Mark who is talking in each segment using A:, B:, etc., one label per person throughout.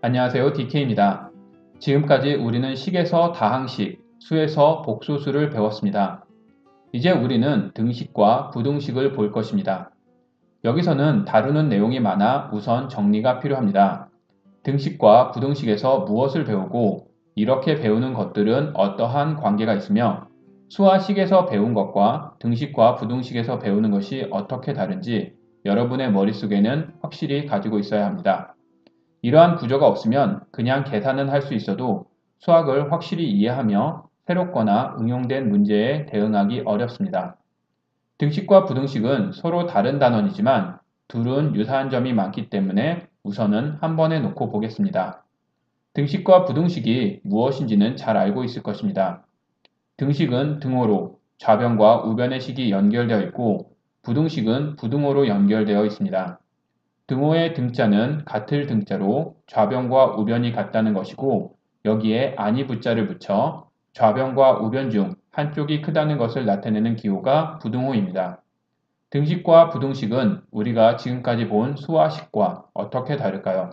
A: 안녕하세요. DK입니다. 지금까지 우리는 식에서 다항식, 수에서 복소수를 배웠습니다. 이제 우리는 등식과 부등식을 볼 것입니다. 여기서는 다루는 내용이 많아 우선 정리가 필요합니다. 등식과 부등식에서 무엇을 배우고 이렇게 배우는 것들은 어떠한 관계가 있으며 수와 식에서 배운 것과 등식과 부등식에서 배우는 것이 어떻게 다른지 여러분의 머릿속에는 확실히 가지고 있어야 합니다. 이러한 구조가 없으면 그냥 계산은 할 수 있어도 수학을 확실히 이해하며 새롭거나 응용된 문제에 대응하기 어렵습니다. 등식과 부등식은 서로 다른 단원이지만 둘은 유사한 점이 많기 때문에 우선은 한 번에 놓고 보겠습니다. 등식과 부등식이 무엇인지는 잘 알고 있을 것입니다. 등식은 등호로 좌변과 우변의 식이 연결되어 있고 부등식은 부등호로 연결되어 있습니다. 등호의 등자는 같을 등자로 좌변과 우변이 같다는 것이고 여기에 아니 부자를 붙여 좌변과 우변 중 한쪽이 크다는 것을 나타내는 기호가 부등호입니다. 등식과 부등식은 우리가 지금까지 본 수와 식과 어떻게 다를까요?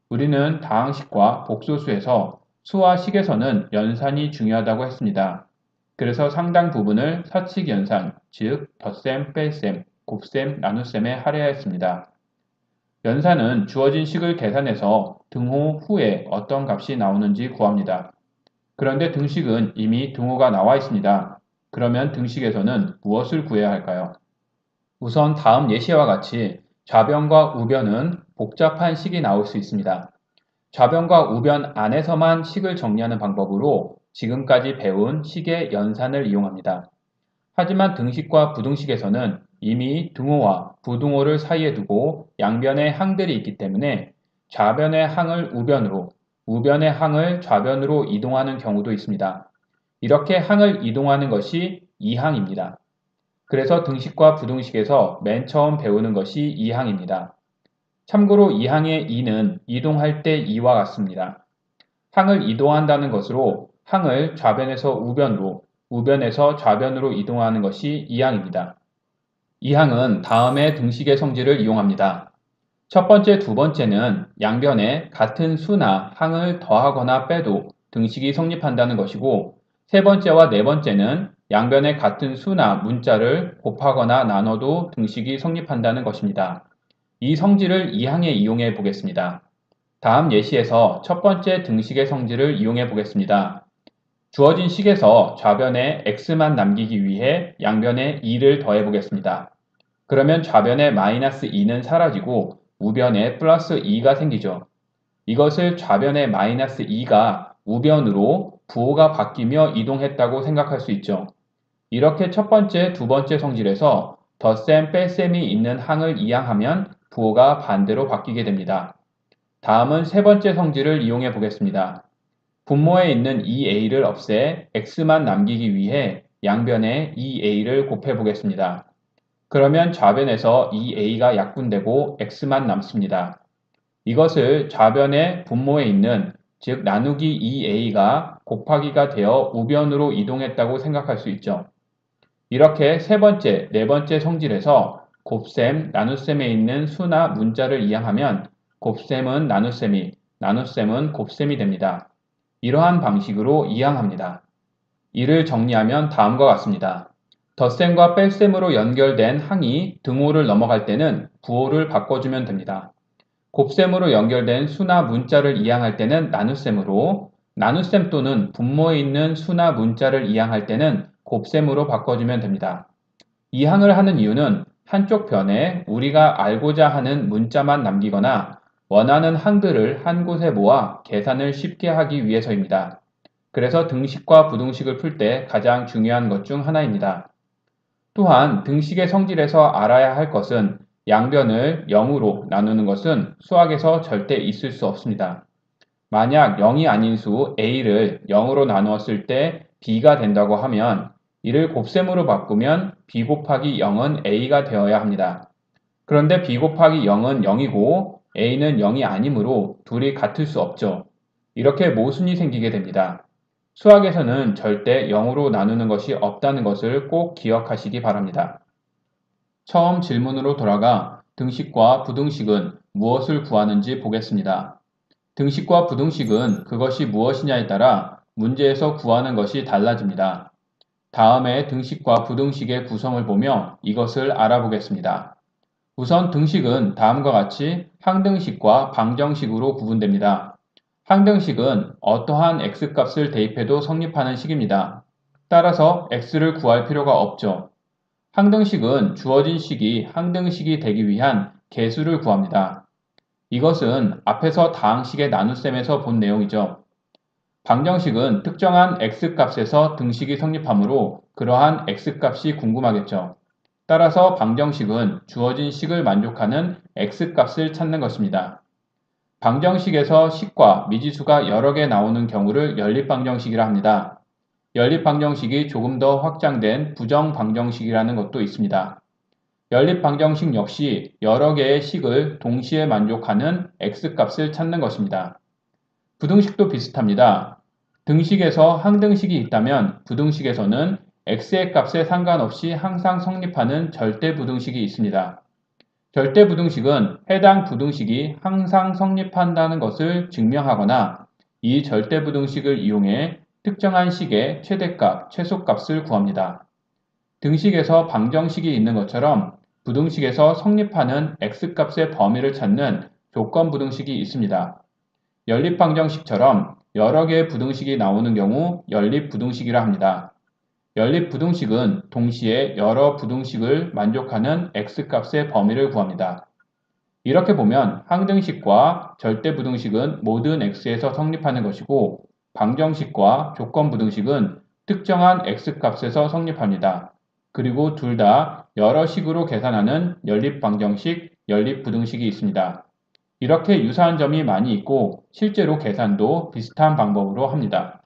A: 우리는 다항식과 복소수에서 수와 식에서는 연산이 중요하다고 했습니다. 그래서 상당 부분을 사칙 연산, 즉 덧셈, 뺄셈, 곱셈, 나눗셈에 할애하였습니다. 연산은 주어진 식을 계산해서 등호 후에 어떤 값이 나오는지 구합니다. 그런데 등식은 이미 등호가 나와 있습니다. 그러면 등식에서는 무엇을 구해야 할까요? 우선 다음 예시와 같이 좌변과 우변은 복잡한 식이 나올 수 있습니다. 좌변과 우변 안에서만 식을 정리하는 방법으로 지금까지 배운 식의 연산을 이용합니다. 하지만 등식과 부등식에서는 이미 등호와 부등호를 사이에 두고 양변에 항들이 있기 때문에 좌변의 항을 우변으로, 우변의 항을 좌변으로 이동하는 경우도 있습니다. 이렇게 항을 이동하는 것이 이항입니다. 그래서 등식과 부등식에서 맨 처음 배우는 것이 이항입니다. 참고로 이항의 이는 이동할 때 이와 같습니다. 항을 이동한다는 것으로 항을 좌변에서 우변으로, 우변에서 좌변으로 이동하는 것이 이항입니다. 이항은 다음의 등식의 성질을 이용합니다. 첫 번째, 두 번째는 양변에 같은 수나 항을 더하거나 빼도 등식이 성립한다는 것이고 세 번째와 네 번째는 양변에 같은 수나 문자를 곱하거나 나눠도 등식이 성립한다는 것입니다. 이 성질을 이항에 이용해 보겠습니다. 다음 예시에서 첫 번째 등식의 성질을 이용해 보겠습니다. 주어진 식에서 좌변에 x만 남기기 위해 양변에 2를 더해 보겠습니다. 그러면 좌변에 마이너스 2는 사라지고 우변에 플러스 2가 생기죠. 이것을 좌변에 마이너스 2가 우변으로 부호가 바뀌며 이동했다고 생각할 수 있죠. 이렇게 첫 번째, 두 번째 성질에서 덧셈, 뺄셈이 있는 항을 이항하면 부호가 반대로 바뀌게 됩니다. 다음은 세 번째 성질을 이용해 보겠습니다. 분모에 있는 2a를 없애 x만 남기기 위해 양변에 2a를 곱해 보겠습니다. 그러면 좌변에서 2a가 약분되고 x만 남습니다. 이것을 좌변의 분모에 있는 즉 나누기 2a가 곱하기가 되어 우변으로 이동했다고 생각할 수 있죠. 이렇게 세 번째, 네 번째 성질에서 곱셈, 나눗셈에 있는 수나 문자를 이항하면 곱셈은 나눗셈이, 나눗셈은 곱셈이 됩니다. 이러한 방식으로 이항합니다. 이를 정리하면 다음과 같습니다. 덧셈과 뺄셈으로 연결된 항이 등호를 넘어갈 때는 부호를 바꿔주면 됩니다. 곱셈으로 연결된 수나 문자를 이항할 때는 나눗셈으로, 나눗셈 또는 분모에 있는 수나 문자를 이항할 때는 곱셈으로 바꿔주면 됩니다. 이항을 하는 이유는 한쪽 변에 우리가 알고자 하는 문자만 남기거나 원하는 항들을 한 곳에 모아 계산을 쉽게 하기 위해서입니다. 그래서 등식과 부등식을 풀 때 가장 중요한 것 중 하나입니다. 또한 등식의 성질에서 알아야 할 것은 양변을 0으로 나누는 것은 수학에서 절대 있을 수 없습니다. 만약 0이 아닌 수 a를 0으로 나누었을 때 b가 된다고 하면 이를 곱셈으로 바꾸면 b 곱하기 0은 a가 되어야 합니다. 그런데 b 곱하기 0은 0이고 a는 0이 아니므로 둘이 같을 수 없죠. 이렇게 모순이 생기게 됩니다. 수학에서는 절대 0으로 나누는 것이 없다는 것을 꼭 기억하시기 바랍니다. 처음 질문으로 돌아가 등식과 부등식은 무엇을 구하는지 보겠습니다. 등식과 부등식은 그것이 무엇이냐에 따라 문제에서 구하는 것이 달라집니다. 다음에 등식과 부등식의 구성을 보며 이것을 알아보겠습니다. 우선 등식은 다음과 같이 항등식과 방정식으로 구분됩니다. 항등식은 어떠한 x값을 대입해도 성립하는 식입니다. 따라서 x를 구할 필요가 없죠. 항등식은 주어진 식이 항등식이 되기 위한 개수를 구합니다. 이것은 앞에서 다항식의 나눗셈에서 본 내용이죠. 방정식은 특정한 x값에서 등식이 성립하므로 그러한 x값이 궁금하겠죠. 따라서 방정식은 주어진 식을 만족하는 x값을 찾는 것입니다. 방정식에서 식과 미지수가 여러 개 나오는 경우를 연립방정식이라 합니다. 연립방정식이 조금 더 확장된 부정방정식이라는 것도 있습니다. 연립방정식 역시 여러 개의 식을 동시에 만족하는 x값을 찾는 것입니다. 부등식도 비슷합니다. 등식에서 항등식이 있다면 부등식에서는 x의 값에 상관없이 항상 성립하는 절대부등식이 있습니다. 절대부등식은 해당 부등식이 항상 성립한다는 것을 증명하거나 이 절대부등식을 이용해 특정한 식의 최대값, 최소값을 구합니다. 등식에서 방정식이 있는 것처럼 부등식에서 성립하는 x값의 범위를 찾는 조건부등식이 있습니다. 연립방정식처럼 여러 개의 부등식이 나오는 경우 연립부등식이라 합니다. 연립부등식은 동시에 여러 부등식을 만족하는 x값의 범위를 구합니다. 이렇게 보면 항등식과 절대부등식은 모든 x에서 성립하는 것이고 방정식과 조건부등식은 특정한 x값에서 성립합니다. 그리고 둘 다 여러 식으로 계산하는 연립방정식, 연립부등식이 있습니다. 이렇게 유사한 점이 많이 있고 실제로 계산도 비슷한 방법으로 합니다.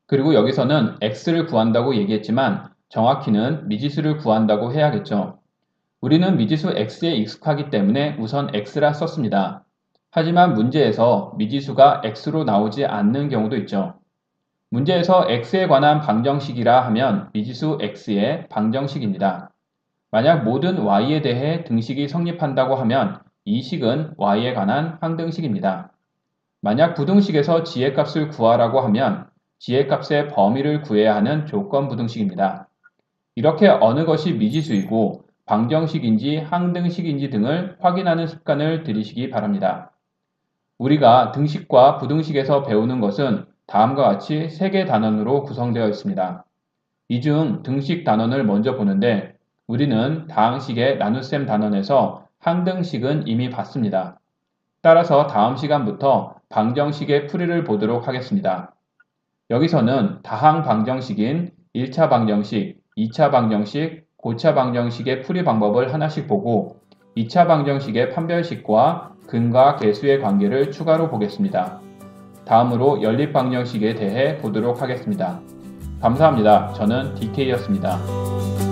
A: 그리고 여기서는 x를 구한다고 얘기했지만 정확히는 미지수를 구한다고 해야겠죠. 우리는 미지수 x에 익숙하기 때문에 우선 x라 썼습니다. 하지만 문제에서 미지수가 x로 나오지 않는 경우도 있죠. 문제에서 x에 관한 방정식이라 하면 미지수 x의 방정식입니다. 만약 모든 y에 대해 등식이 성립한다고 하면 이 식은 y에 관한 항등식입니다. 만약 부등식에서 지혜값을 구하라고 하면 지혜값의 범위를 구해야 하는 조건부등식입니다. 이렇게 어느 것이 미지수이고 방정식인지 항등식인지 등을 확인하는 습관을 들이시기 바랍니다. 우리가 등식과 부등식에서 배우는 것은 다음과 같이 3개 단원으로 구성되어 있습니다. 이 중 등식 단원을 먼저 보는데 우리는 다항식의 나눗셈 단원에서 항등식은 이미 봤습니다. 따라서 다음 시간부터 방정식의 풀이를 보도록 하겠습니다. 여기서는 다항 방정식인 1차 방정식, 2차 방정식, 고차 방정식의 풀이 방법을 하나씩 보고 2차 방정식의 판별식과 근과 계수의 관계를 추가로 보겠습니다. 다음으로 연립 방정식에 대해 보도록 하겠습니다. 감사합니다. 저는 DK였습니다.